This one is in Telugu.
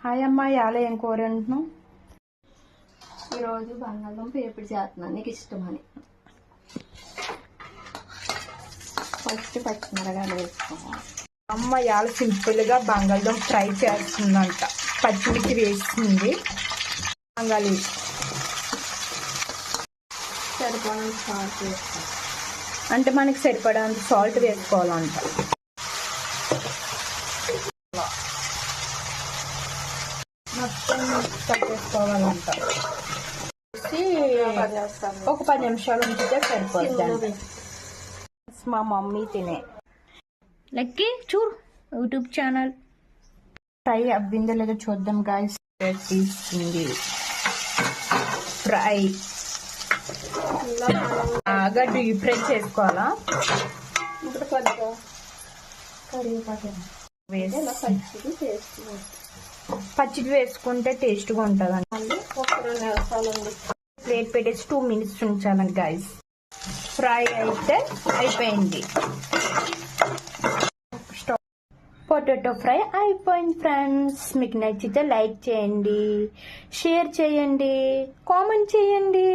హాయ్ అమ్మ, ఇవాళ ఏం కూర అంటున్నావు? ఈరోజు బంగాళదుంప వేపుడు చేస్తున్నాను, నీకు ఇష్టమని. ఫస్ట్ పచ్చిమిరకాయలు వేసుకోవాలి. అమ్మ ఇవాళ సింపుల్గా బంగాళదుంప ఫ్రై చేస్తుందంట. పచ్చిమిర్చి వేస్తుంది, బంగాళీ సరిపోయినంత సాల్ట్ వేస్తాను. అంటే మనకి సరిపడేంత సాల్ట్ వేసుకోవాలంట. మొత్తం కట్టేసుకోవాలంట. ఒక 10 నిమిషాలు ఉంచితే సరిపోద్ది. మా మమ్మీ తినే లక్కీ చూడు యూట్యూబ్ ఛానల్. ఫ్రై అవ్విందో లేదో చూద్దాం గాయస్. తీసుకుంది ఫ్రై బాగా డీప్ ఫ్రై చేసుకోవాలా. ఇప్పుడు కొద్దిగా కరివేపాకు పచ్చిది వేసుకుంటే టేస్ట్గా ఉంటుంది. ఒక 2 నిమిషాలు ప్లేట్ పెట్టేసి 2 మినిట్స్ ఉంచాలండి గాయస్. ఫ్రై అయితే అయిపోయింది. పొటాటో ఫ్రై అయిపోయింది ఫ్రెండ్స్. మీకు నచ్చితే లైక్ చేయండి, షేర్ చేయండి, కామెంట్ చేయండి.